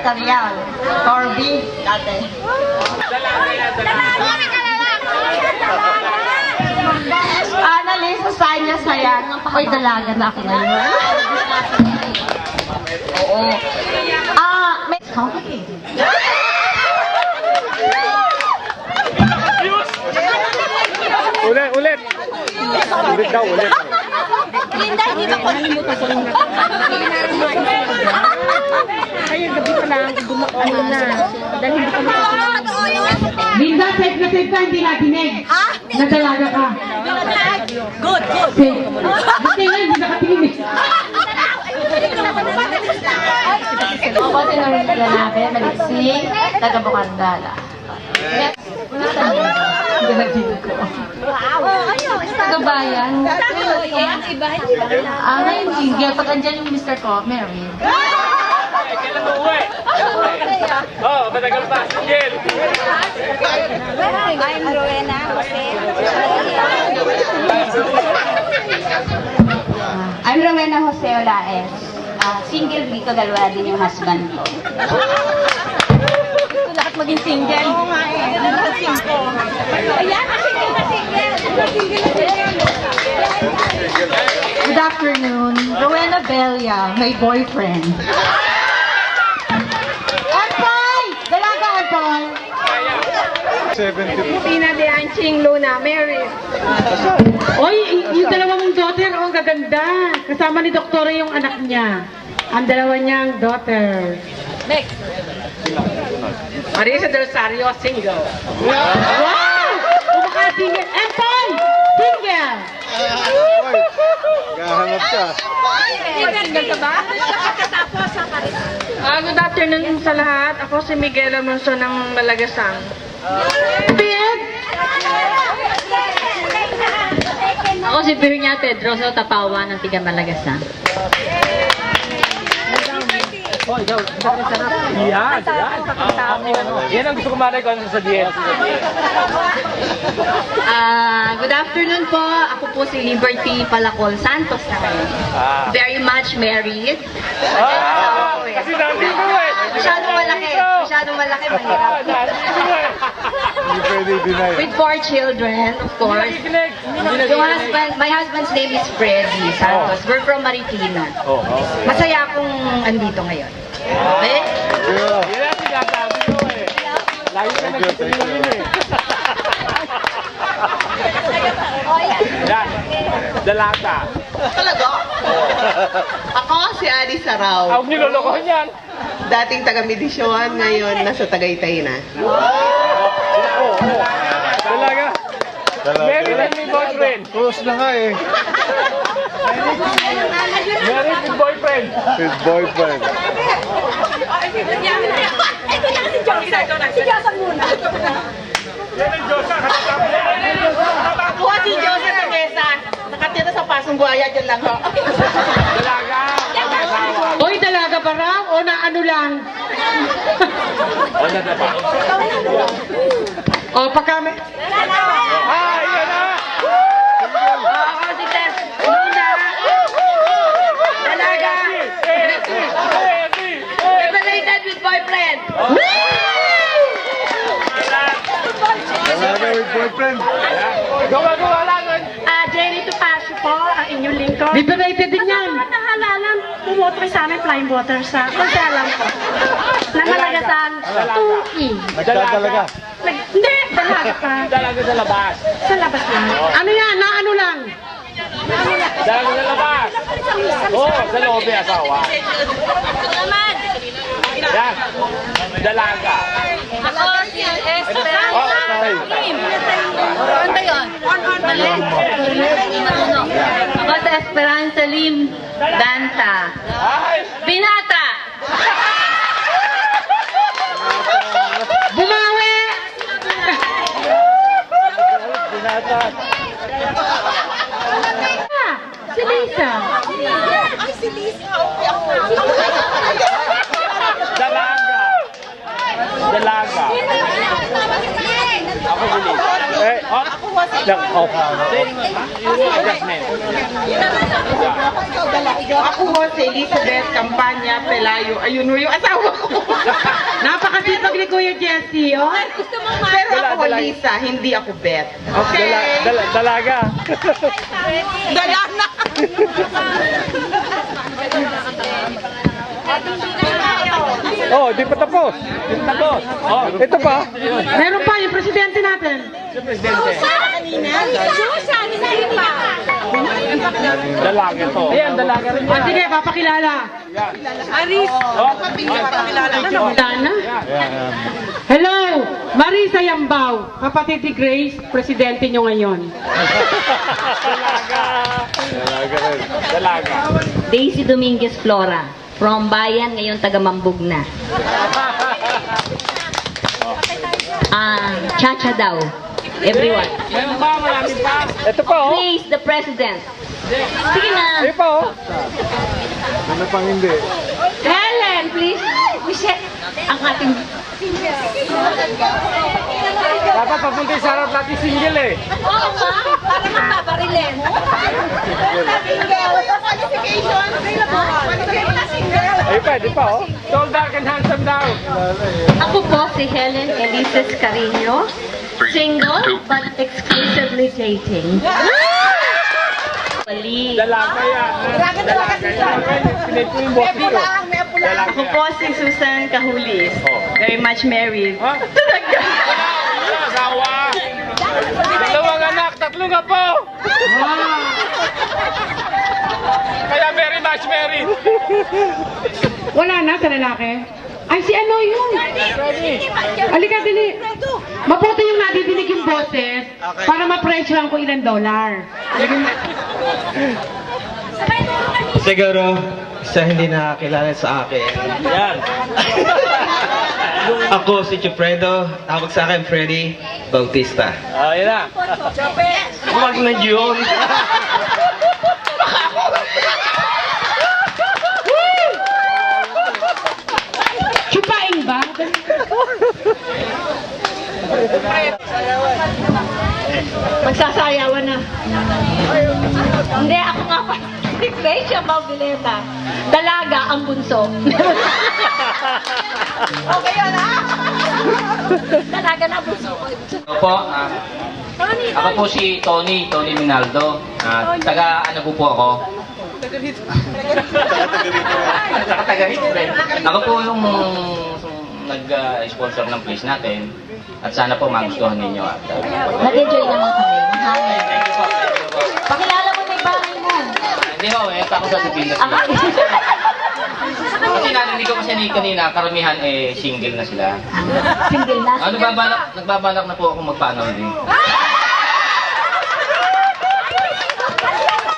Material. Corby, dati. Annalise Sanya Sayan. Ako'y dalaga na ako ngayon. Oo. May complicated. Ulit, ulit. Ulit daw, ulit. Linda, hindi ba ko nalimutan ko lang. Ay, gabi pa lang, ano na. Dahil hindi ka makasunod. Linda, safe na hindi natinig. Nadalaga ka. Good, good. Safe. Buti nga, hindi nakatingin eh. Ako kasi nang lalaki, maliksik, taga-Bukandala. Ganagin ko. Taga-bayan. Ngayon, Jingle, pag andyan yung Mr. ko, Mary. Kailan mo uwi? Oo, matagal pa. Jill! I'm Rowena Jose. I'm Rowena Jose Olaes. Single Rico Galwa din yung husband ko. Ito lahat maging single. Oo nga eh. Lahat single. Ayan, single na single. Good afternoon. Rowena Belia, my boyfriend. Antoy! Dalaga, Antoy! 70. Tina de Anching Luna Mary. Oy, yung dalawa mong daughter, oh, ang gaganda. Kasama ni Doktora yung anak niya. Ang dalawa niyang daughter. Next. Marisa Del Sario, single. Wow! Kumaka single. Antoy! Single! Gahanap ka. Single ka ba? Good afternoon sa lahat. Ako si Miguel Amonso ng Malagasang. Big! Ako si Virginia Pedroso Tapawa ng Tiga Malagasan. Yan, yan. Yan ang gusto ko marinig ko sa DS. Good afternoon po. Ako po si Liberty Palacol Santos na ngayon. Very much married. Kasi nandito eh. Masyadong malaki. Masyadong malaki. Mahirap. Hindi pwede i-deny. With 4 children, of course. My husband's name is Freddy Santos. We're from Marikina. Masaya akong andito ngayon. Okay? Yan ang sinasabi ko eh. Lagi ka nagsisilingin eh. Yan. Dalata. Talaga? Ako si Ali Saraw. Ang nilolokohan yan. Dating taga-Medisyon, ngayon nasa Tagaytay na. Dalaga. Married and may boyfriend. Close na nga eh. Married with boyfriend. His boyfriend. Ito na si Josa. Si Josa muna. Yan ang Diyosa. Kuha si Joseph Mesa. Nakatira sa Pasong Buhaya, dyan lang ho. Dalaga. Oy, dalaga pa raw? O na ano lang? Wala na ba? O, pagkami. Yan na. Ako si Tess Luna. Dalaga. Related with boyfriend. Talaga with boyfriend. Gawa-gawa lang. Jenny Tupasio po, ang inyong lingkod. Liberated din yan. Nahalalan, pumoto sa amin flying water sa Consalam po. Na Malagasan, 2E. Nagdadalaga. Hindi, dalaga pa. Dalaga sa labas. Sa labas lang. Ano yan? Na ano lang? Dalaga sa labas. Sa loob yung asawa. Yan. Dalaga. Ako si Esperanza Lim. Ano yun? Mali. Ako si Esperanza Lim Danta. Binata. Bumawi! Si Lisa. Dalaga. Dalaga. Ako huli. Adjustment. Ako ho si si Elizabeth Campanya Pelayo. Ayun mo yung asawa ko. Napakasipag ni Kuya Jesse, oh. Pero ako Lisa, hindi ako Beth. Okay? Dalaga. Dala na. Oh, di pa tapos. Di pa tapos. Oh, ito pa. Meron pa yung presidente natin. Dalaga to. Ayan, dalaga rin. Ah, sige, papakilala. Oh, Wala na. Hello, Marisa Yambao, kapatid ni Grace, presidente nyo ngayon. dalaga. Dalaga rin. Dalaga. Daisy Dominguez Flora, from Bayan, ngayon taga Mambug na. Chacha daw. Everyone. Meron pa, marami pa. Ito pa, oh. Please, the president. Sige na. Ayun pa, oh. Ano pang hindi? Helen, please. Michelle, ang ating... Dapat papunta yung sarap natin single eh. Oo nga, para magbabarilin. Ayun pa, di pa, oh. Tall, dark, and handsome daw. Ako po si Helen Elises Carino. Single, but exclusively dating. Wali. Dalaga yan. Dalaga yan. Pinay ko yung boss ko. Dalaga Ako yan. po si Susan Cahulis. Very much married. Ha? Asawa. Dalawang anak, tatlong apo. Kaya very much married. Wala na sa lalaki? Ay, si ano yun? Halika, dili. Mabuti yung nadidinig yung boses para ma-pressure lang kung ilang dollar. Siguro, sa hindi nakakilala sa akin. Yan. Ako si Chufredo, tawag sa akin Freddy Bautista. Yan na. Huwag na yun. Chupain ba? Magsasayawan na. Hindi, ako nga pa. Si Gracia Maubileta. Dalaga ang bunso. Okay yun, ha? Dalaga na bunso. Opo, ako po si Tony Minaldo. Taga ano po ako? Taga Hitler. Ako po yung nag-sponsor ng place natin. At sana po magustuhan ninyo. Nag-enjoy naman kami. Pakilala mo na yung bahay mo. Hindi ho, ako sasabihin na sila. Kasi narinig ko kasi kanina, karamihan single na sila. Single na. Nagbabalak na po ako magpaano din.